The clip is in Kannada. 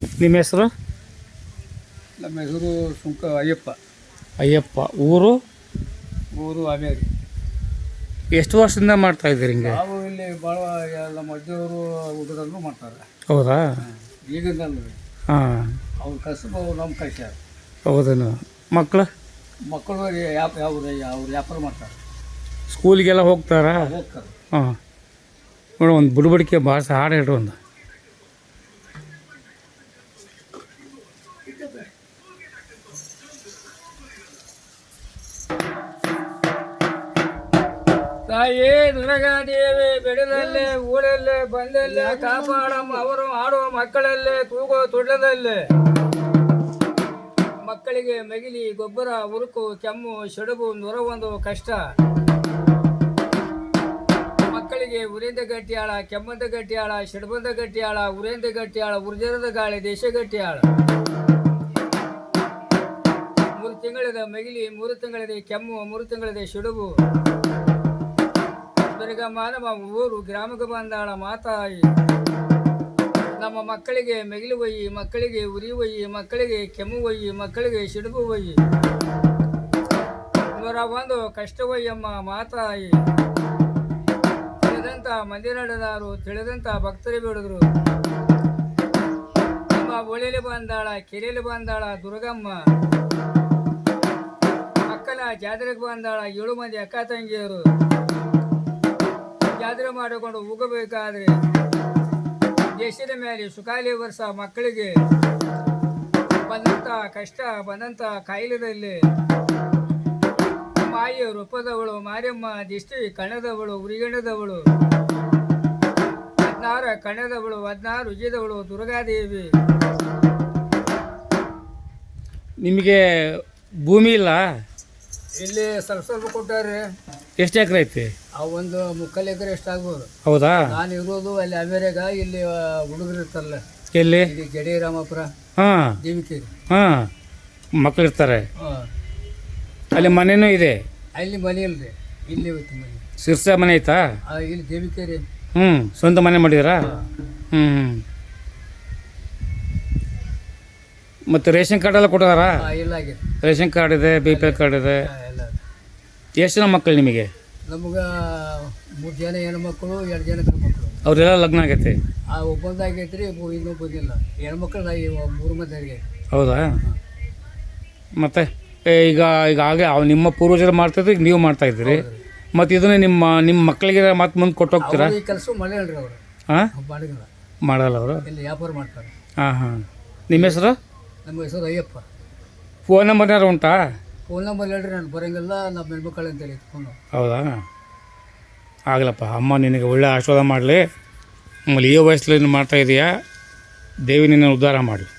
ನಿಮ್ಮ ಹೆಸರು? ನಮ್ಮ ಹೆಸರು ಸುಂಕ ಅಯ್ಯಪ್ಪ. ಅಯ್ಯಪ್ಪ. ಊರು? ಊರು ಹಾವೇರಿ. ಎಷ್ಟು ವರ್ಷದಿಂದ ಮಾಡ್ತಾ ಇದ್ದೀರಿ ಹಿಂಗೆ? ನಾವು ಇಲ್ಲಿ ಭಾಳ ನಮ್ಮ ಅಜ್ಜಿಯವರು ಹುಡುಗರನ್ನು ಮಾಡ್ತಾರೆ. ಹೌದಾ? ಈಗಿಂದ ಹಾಂ. ಅವ್ರ ಕಸಬು ನಮ್ಮ ಕಷ್ಟ. ಹೌದೇನು? ಮಕ್ಕಳು ಮಕ್ಕಳು ಅವ್ರು ವ್ಯಾಪಾರ ಮಾಡ್ತಾರೆ. ಸ್ಕೂಲಿಗೆಲ್ಲ ಹೋಗ್ತಾರಾ? ಹೋಗ್ತಾರೆ. ಹಾಂ. ನೋಡು, ಒಂದು ಬುಡಬಡಿಕೆ ಭಾಷೆ ಹಾಡು ಹೇಳ್ರಿ ಒಂದು. ತಾಯಿ ದುರ್ಗಾದೇವಿ ಬೆಳೆದಲ್ಲೇ ಊರಲ್ಲೇ ಬಂದಲ್ಲೇ ಕಾಪಾಡಮ್ಮ ಅವರು ಆಡುವ ಮಕ್ಕಳಲ್ಲೇ ತೂಗೋ ತುಳ್ಳದಲ್ಲೇ ಮಕ್ಕಳಿಗೆ ಮಗಿಲಿ ಗೊಬ್ಬರ ಉರುಕು ಕೆಮ್ಮು ಸೆಡಬು ನುರವೊಂದು ಕಷ್ಟ. ಮಕ್ಕಳಿಗೆ ಉರಿಯಿಂದ ಗಟ್ಟಿಯಾಳ, ಕೆಮ್ಮಂದ ಗಟ್ಟಿಯಾಳ, ಸೆಡಬಂದ ಗಟ್ಟಿಯಾಳ, ಉರಿಯಿಂದ ಗಟ್ಟಿಯಾಳ, ಉರ್ಜರದ ಗಾಳಿ ದೇಶ ಗಟ್ಟಿಯಾಳ. 3 ತಿಂಗಳಿದ ಮಗಿಲಿ, 3 ತಿಂಗಳಿದೆ ಕೆಮ್ಮು, 3 ತಿಂಗಳಿದೆ ಸೆಡಬು. ಮಾನವ ಊರು ಗ್ರಾಮಕ್ಕೆ ಬಂದಾಳ ಮಾತಾಯಿ. ನಮ್ಮ ಮಕ್ಕಳಿಗೆ ಮೆಗಿಲು ಒಯ್ಯಿ, ಮಕ್ಕಳಿಗೆ ಉರಿ ಒಯ್ಯಿ, ಮಕ್ಕಳಿಗೆ ಕೆಮ್ಮು ಒಯ್ಯಿ, ಮಕ್ಕಳಿಗೆ ಸಿಡುಬು ಒಯ್ಯಿ. 101 ಕಷ್ಟ ಒಯ್ಯಮ್ಮ ಮಾತಾಯಿ. ತಿಳಿದಂತ ಮಂದಿ ನಡೆದಾರು, ತಿಳಿದಂತ ಭಕ್ತರು ಬಿಡಿದ್ರು. ನಮ್ಮ ಒಳೆಯಲ್ಲಿ ಬಂದಾಳ, ಕೆರೆಯಲ್ಲಿ ಬಂದಾಳ ದುರ್ಗಮ್ಮ. ಅಕ್ಕನ ಜಾತ್ರೆಗೆ ಬಂದಾಳ 7 ಮಂದಿ ಅಕ್ಕ ತಂಗಿಯರು. ಜಾತ್ರೆ ಮಾಡಿಕೊಂಡು ಹೋಗಬೇಕಾದ್ರೆ ದೇಶದ ಮೇಲೆ ಸುಖಾಲಿ ವರ್ಷ ಮಕ್ಕಳಿಗೆ ಬಂದಂಥ ಕಷ್ಟ, ಬಂದಂಥ ಕಾಯಿಲೆದಲ್ಲಿ ಮಾಯ ರೂಪದವಳು ಮಾರಿಯಮ್ಮ, ದಿಷ್ಟಿ ಕಣದವಳು, ಉರಿಗಣ್ಣದವಳು, 16 ಕಣದವಳು, 16 ಉಜ್ಜಿದವಳು ದುರ್ಗಾದೇವಿ. ನಿಮಗೆ ಭೂಮಿ ಇಲ್ಲ? ಇಲ್ಲಿ ಸ್ವಲ್ಪ ಕೊಟ್ಟಾರೆ. ಎಷ್ಟು ಎಕರೆ ಐತಿ? ಆ ಒಂದು 3 ಎಕರೆ ಎಷ್ಟಾಗ್ಬೋದು. ಹೌದಾ? ನಾನು ಇರೋದು ಅಲ್ಲಿ ಅಮೇರಿಗ. ಇಲ್ಲಿ ಹುಡುಗರು ಇರ್ತಾರಲ್ಲ, ಎಲ್ಲಿ? ಇಲ್ಲಿ ಜಡಿ ರಾಮಪುರ, ಹಾಂ, ದೇವಿಕೇರಿ. ಹಾಂ, ಮಕ್ಕಳು ಇರ್ತಾರೆ ಅಲ್ಲಿ. ಮನೆಯೂ ಇದೆ ಅಲ್ಲಿ? ಮನೆ ಇಲ್ರಿ, ಇಲ್ಲಿ ಹೋಯ್ತು ಮನೆ. ಸಿರ್ಸಾ ಮನೆ ಐತಾ? ಇಲ್ಲಿ ದೇವಿಕೇರಿ. ಹ್ಞೂ, ಸ್ವಂತ ಮನೆ ಮಾಡಿದ್ರಾ? ಹ್ಞೂ. ಮತ್ತು ರೇಷನ್ ಕಾರ್ಡ್ ಎಲ್ಲ ಕೊಟ್ಟಿದಾರಾ? ಇಲ್ಲ ಆಗಿದೆ. ರೇಷನ್ ಕಾರ್ಡ್ ಇದೆ, BPL ಕಾರ್ಡ್ ಇದೆ. ಎಲ್ಲ ಎಷ್ಟು ಜನ ಮಕ್ಕಳು ನಿಮಗೆ? ನಮ್ಗೆ 3 ಜನ ಹೆಣ್ಮಕ್ಳು, 2 ಜನ ಗಂಡು ಮಕ್ಕಳು. ಅವರೆಲ್ಲ ಲಗ್ನ ಆಗೈತೆ? ಒಬ್ಬಂದಾಗೈತೆ ರೀ, ಇನ್ನೊಬ್ಬಂದಿಲ್ಲ. ಹೆಣ್ಮಕ್ಳು 3 ಮಂದಿ ಆಗೈತೆ. ಹೌದಾ? ಮತ್ತು ಈಗಾಗಲೇ ನಿಮ್ಮ ಪೂರ್ವಜರು ಮಾಡ್ತಾಯಿದ್ರು, ಈಗ ನೀವು ಮಾಡ್ತಾಯಿದ್ದೀರಿ. ಮತ್ತು ಇದನ್ನೇ ನಿಮ್ಮ ಮಕ್ಕಳಿಗೆ ಮತ್ತೆ ಮುಂದೆ ಕೊಟ್ಟು ಹೋಗ್ತೀರಾ? ಈ ಕೆಲಸ ಮಾಡಲ್ರಿ ಅವರು. ಹಾಂ, ಮಾಡಿಲ್ಲ, ಮಾಡಲ್ಲ ಅವರು. ಇಲ್ಲಿ ವ್ಯಾಪಾರ ಮಾಡ್ತಾರೆ. ಹಾಂ ಹಾಂ. ನಿಮ್ಮ ಹೆಸರು? ನಮ್ಮ ಹೆಸರು ಅಯ್ಯಪ್ಪ. ಫೋನ್ ನಂಬರ್ ಯಾರು ಉಂಟಾ? ಫೋನ್ ನಂಬರ್ ಹೇಳ್ರಿ, ನಾನು ಬರೋಂಗಿಲ್ಲ. ನಮ್ಮ ಹೆಣ್ಮಕ್ಳು ಅಂತೇಳಿ ಫೋನು. ಹೌದಾ? ಆಗಲಪ್ಪ, ಅಮ್ಮ ನಿನಗೆ ಒಳ್ಳೆ ಆಶೀರ್ವಾದ ಮಾಡಲಿ. ಆಮೇಲೆ ಈ ವಯಸ್ಸಲ್ಲಿ ಮಾಡ್ತಾಯಿದೀಯಾ, ದೇವಿ ನಿನ್ನ ಉದ್ಧಾರ ಮಾಡಲಿ.